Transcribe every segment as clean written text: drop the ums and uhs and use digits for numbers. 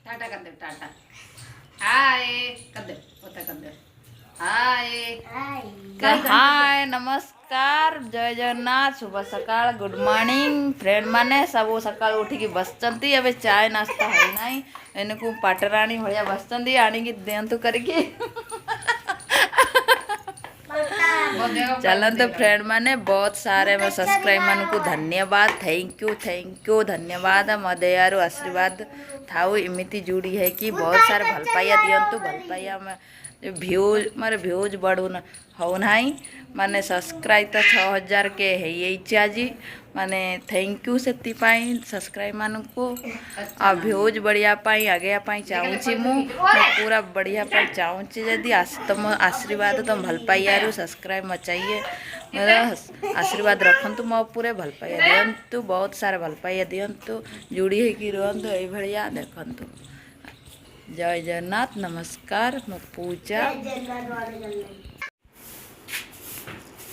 टाटा कर दे टाटा। हाय कर दे पोता कर दे। हाय नमस्कार जय जगन्नाथ शुभ सकाळ गुड मॉर्निंग फ्रेंड माने सब सकाळ उठिकी बसचंती अबे चाय नाश्ता है नहीं इनको पाटराणी भलिया बसचंती आनिकी देंतु करके चलन तो फ्रेंड माने बहुत सारे सब्सक्राइब मान को धन्यवाद थैंक यू धन्यवाद मदयारु आशीर्वाद थाउ इमिति जुड़ी है कि बहुत सारे भल पाइया दियंतु भल पाइया व्यूज मारे व्यूज बढ़ू हो नहीं माने सब्सक्राइब तो 6000 के है आज माने थैंक यू से सब्सक्राइब मान को आ व्यूज बढ़िया पाई आगे पाई चाहूँगी मु पूरा बढ़िया पाई चाहूँगी जदि तुम आशीर्वाद तुम भल पाइयारू सब्सक्राइब मचाइए मेरा आशीर्वाद रखंतु मो पूरे भल पाइया दियंतु बहुत सारे भल पाइया दियंतु जुड़ी है कि रुहंतु ए भलिया देखंतु। जय जगन्नाथ नमस्कार मो पूजा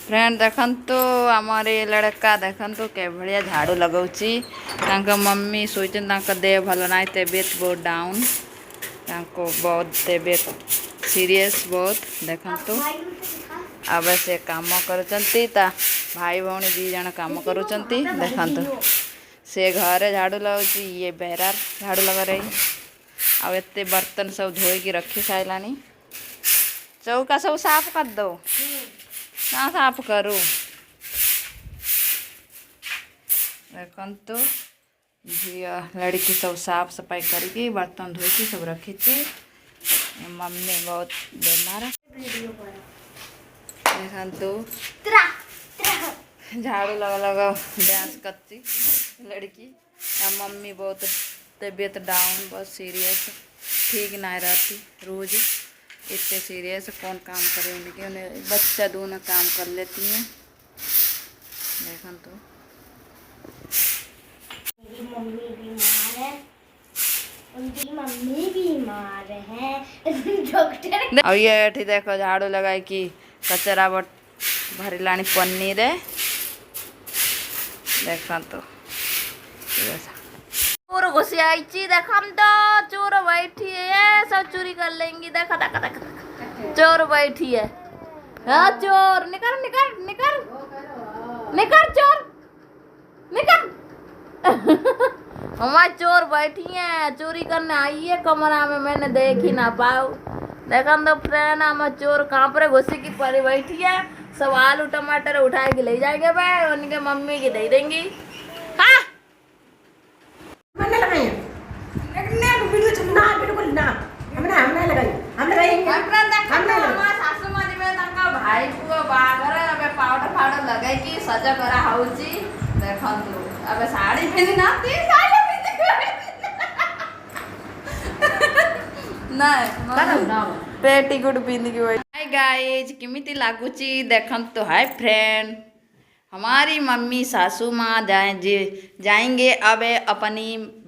फ्रेंड देखंतु हमारे लड़का देखंतु के बढ़िया झाड़ू लगाउची तांका मम्मी सोचन तांका देह भल नाई तबियत बहुत डाउन तांको बहुत तबियत सीरियस बहुत देखंतु अब से काम करुचंती ता भाई भौणी दी जण काम करुचंती देखंतु से घरे झाड़ू लगाउची ये बेहरार झाड़ू लगा रही आ एते बर्तन सब धोई रखी साइलानी चौका सब साफ कर दो ना साफ करूँ देखंतु झिया लड़की सब साफ सफाई करके बर्तन धोई सब रखी मम्मी बहुत बेमार देखंतु झाड़ू लगा लगा डांस करती लड़की मम्मी बहुत तबीयत डाउन बहुत सीरियस ठीक नहीं रहती रोज इतने सीरियस कौन काम करे उनके उन्हें बच्चा दोनों काम कर लेती हैं देखन तो मम्मी बीमार है उनकी मम्मी बीमार है डॉक्टर अब ये एठी देखो झाड़ू लगाई कि कचरा बट भरी लानी पन्नी रे देखन तो चोर घुसी आई देखम तो चोर बैठी है सब चोरी कर लेंगी देखा देखा देखा चोर बैठी है हाँ चोर निकल निकल निकल निकल चोर निकल हमारे चोर बैठी है चोरी करने आई है कमरा में मैंने देख ही ना पाऊ देखा तो फ्रेंड हम चोर कहाँ पर घुसी की परी बैठी है सब आलू टमाटर उठा के ले जाएंगे भाई उनके मम्मी की दे देंगी। हाँ भाई पुओ बागर अबे पाउडर फाउडर लगे कि सजा करा हाउची देखंतु अबे साड़ी पिंदी ना ती साड़ी पिंदी ना पेटीकोट पिंदी की हाय गाइस किमिति लागुची देखंतु हाय फ्रेंड हमारी मम्मी सासू माँ जाएंगे अब अपनी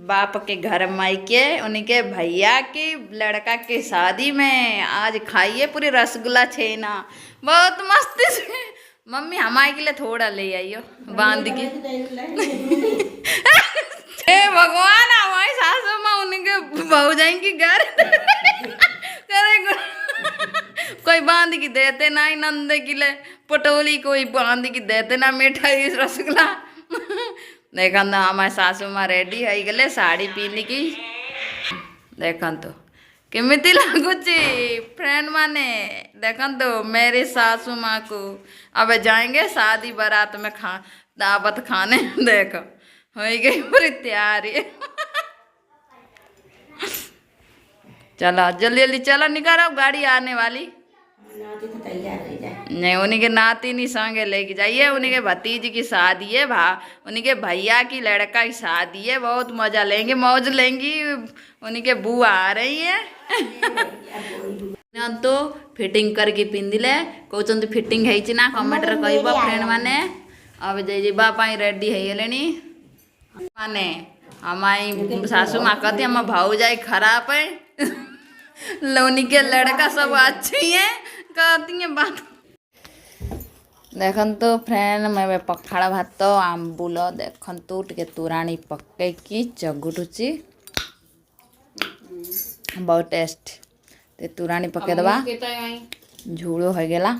बाप के घर मायके उनके भैया की लड़का की शादी में आज खाइए पूरी रसगुल्ला छेना बहुत मस्ती से मम्मी हमारे के लिए थोड़ा ले आइयो बांध के हे भगवान हमारी सासू माँ उनके बहू जाएंगी घर करेंगे कोई बांध की देते ना नंद के लिए पटोली कोई बांध की देते ना मिठाई रसगुल्ला देखन तो हमारे सासू माँ रेडी है गले साड़ी पीने की देखन तो किमिति लगुची फ्रेंड माने देखन तो मेरी सासू माँ को अब जाएंगे शादी बारात में दावत खाने देखो हो गई पूरी तैयारी चलो जल्दी जल्दी चलो निकलो गाड़ी आने वाली नहीं उन्हीं के नाती नहीं संगे लेके जाइए उन्हीं के भतीजी की शादी है उन्हीं के भैया की लड़का की शादी है बहुत मजा लेंगे मौज लेंगी उन्हीं के बुआ आ रही है तो फिटिंग करके पिंधिले कहते फिटिंग है ना कमेंट कह फ्रेंड मैंने अब जा रेडी है माने हमारी सासू माँ कहती हम भाऊ जाए खराब है लोनी के लड़का सब अच्छी है कहती है बात देखंतु फ्रेंड मैं पखाड़ भात आंबुल देखंतु टिके तोराणी पकईकी चगुटुची बहुत टेस्ट ते तोराणी पकेदबा झोड़ो हो गला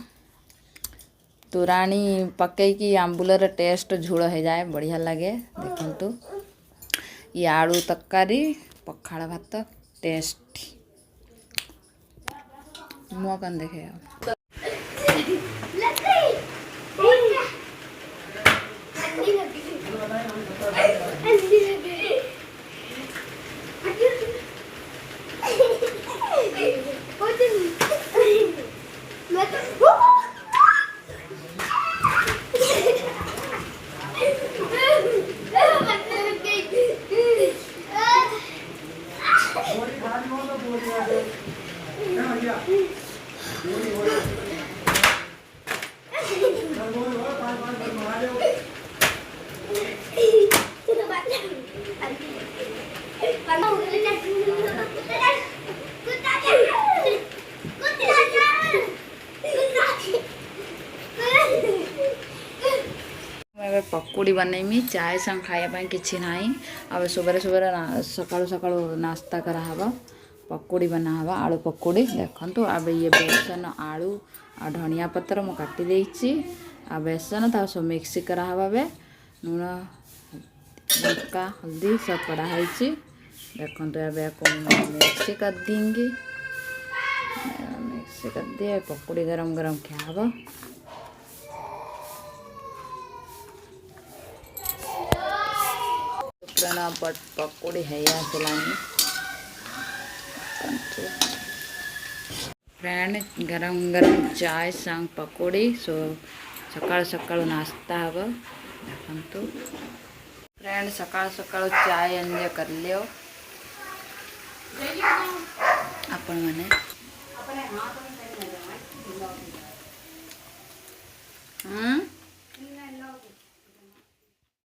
तोराणी पकईकि आंबुलर टेस्ट झोड़ हो जाए बढ़िया लगे देखु ये आलू तरकारी पखाड़ भात टेस्ट मुँह कन देखे पकोड़ी बनैमी चाय संग खाया किसी ना अब सुबह सुबह सका सका नास्ता कराहब पकोड़ी बनाहब आलू पकोड़ी देखु अब ये बेसन आलू आ धनिया पत्र मु काटी देछि आ बेसन ता सब मिक्स कराहब बे लुण लंका हल्दी सब पड़ाई देखु अब मिक्स कर देंगे मिक्स कर दिए पकोड़ी गरम गरम खाब पकोड़ी है फ्रेंड गरम गरम चाय संग पकोड़ी सो सकाळ सकाळ नाश्ता हम देखु फ्रेंड सकाळ सकाळ चाय एंजॉय कर लियो आपण माने हाँ